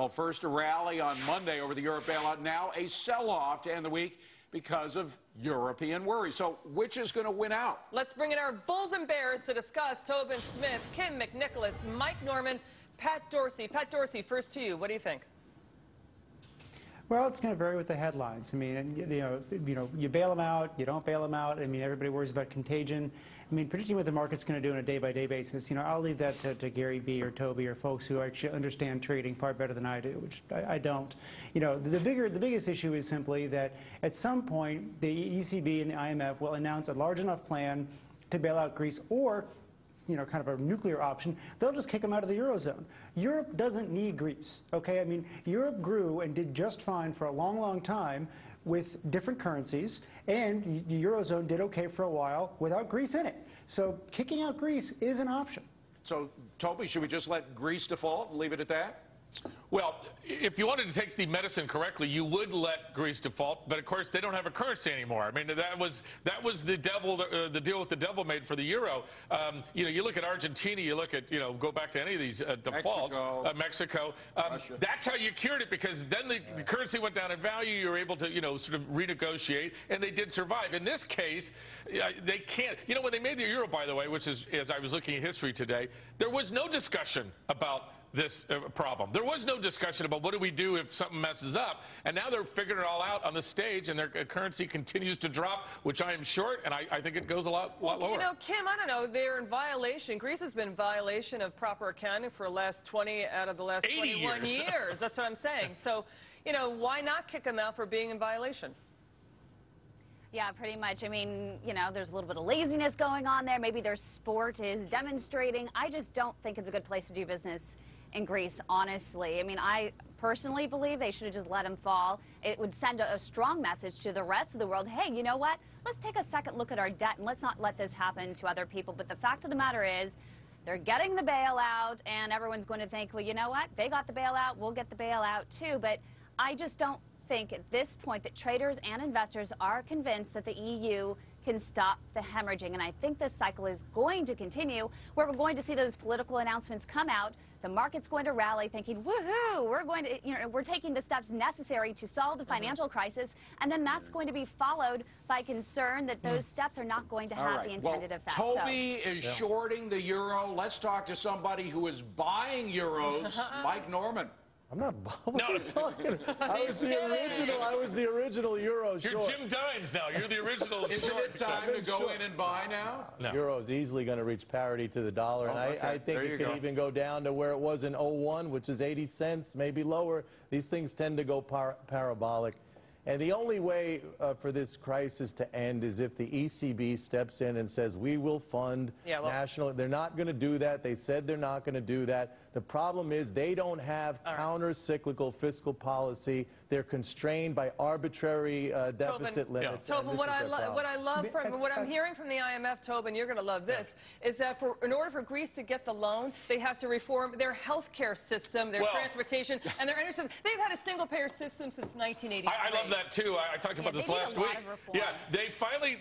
Well, first a rally on Monday over the Europe bailout, now a sell-off to end the week because of European worry. So which is going to win out? Let's bring in our Bulls and Bears to discuss. Tobin Smith, Kim McNicholas, Mike Norman, Pat Dorsey. Pat Dorsey, first to you. What do you think? Well, it's going to vary with the headlines. I mean, you bail them out, you don't bail them out. I mean, everybody worries about contagion. I mean, predicting what the market's going to do on a day-by-day basis, I'll leave that to Gary B. or Toby or folks who actually understand trading far better than I do, which I don't. The biggest issue is simply that at some point the ECB and the IMF will announce a large enough plan to bail out Greece, or kind of a nuclear option, they'll just kick them out of the Eurozone. Europe doesn't need Greece, okay? I mean, Europe grew and did just fine for a long, long time with different currencies, and the Eurozone did okay for a while without Greece in it. So kicking out Greece is an option. So, Toby, should we just let Greece default and leave it at that? Well, if you wanted to take the medicine correctly, you would let Greece default, but of course they don't have a currency anymore. I mean, that was the devil, the deal with the devil made for the euro. You look at Argentina, you look at go back to any of these defaults, Mexico. That's how you cured it, because then the currency went down in value. You were able to sort of renegotiate, and they did survive. In this case, they can't. When they made the euro, by the way, which is, as I was looking at history today, there was no discussion about this problem. There was no discussion about what do we do if something messes up, and now they're figuring it all out on the stage, and their currency continues to drop, which I am short, and I think it goes a lot lower. Kim, I don't know, they're in violation. Greece has been in violation of proper accounting for the last 20 out of the last 21 years. That's what I'm saying. So, why not kick them out for being in violation? Yeah, pretty much. I mean, there's a little bit of laziness going on there. Maybe their sport is demonstrating. I just don't think it's a good place to do business in Greece, honestly. I mean, I personally believe they should have just let him fall. It would send a strong message to the rest of the world. Hey, you know what? Let's take a second look at our debt, and let's not let this happen to other people. But the fact of the matter is, they're getting the bailout, and everyone's going to think, well, you know what? They got the bailout, we'll get the bailout too. But I just don't think at this point that traders and investors are convinced that the EU can stop the hemorrhaging. And I think this cycle is going to continue, where we're going to see those political announcements come out. The market's going to rally thinking, woohoo, we're going to, we're taking the steps necessary to solve the financial crisis. And then that's going to be followed by concern that those steps are not going to have the intended effect. Toby is shorting the euro. Let's talk to somebody who is buying euros, Mike Norman. I'm not. What are you talking about? I was the original euro short. You're Jim Dines now. You're the original short. Isn't it time to go in and buy now? No. Euro is easily going to reach parity to the dollar, and I think it could even go down to where it was in '01, which is 80 cents, maybe lower. These things tend to go parabolic. And the only way for this crisis to end is if the ECB steps in and says, we will fund national. They're not going to do that. They said they're not going to do that. The problem is they don't have counter-cyclical fiscal policy. They're constrained by arbitrary deficit limits. Tobin, what I love from what I'm hearing from the IMF, Tobin, you're going to love this, is that in order for Greece to get the loan, they have to reform their healthcare system, their transportation, and their energy system. They've had a single-payer system since 1983. I love that too. I talked about this last week. Yeah, they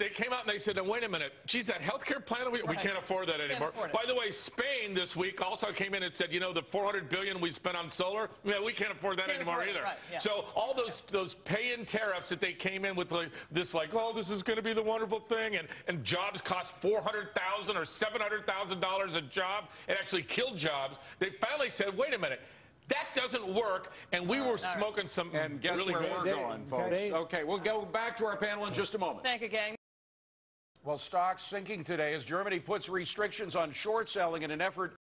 came out and they said, "Now wait a minute, geez, that healthcare plan, we can't afford that anymore." By the way, Spain this week also came in and said, the $400 billion we spent on solar, we can't afford that anymore either. So all those pay-in tariffs that they came in with, this is going to be the wonderful thing, and jobs cost $400,000 or $700,000 a job. It actually killed jobs. They finally said, wait a minute. That doesn't work, and we were smoking some And guess really where we're going, folks. Okay, we'll go back to our panel in just a moment. Thank you, gang. Well, stocks sinking today as Germany puts restrictions on short selling in an effort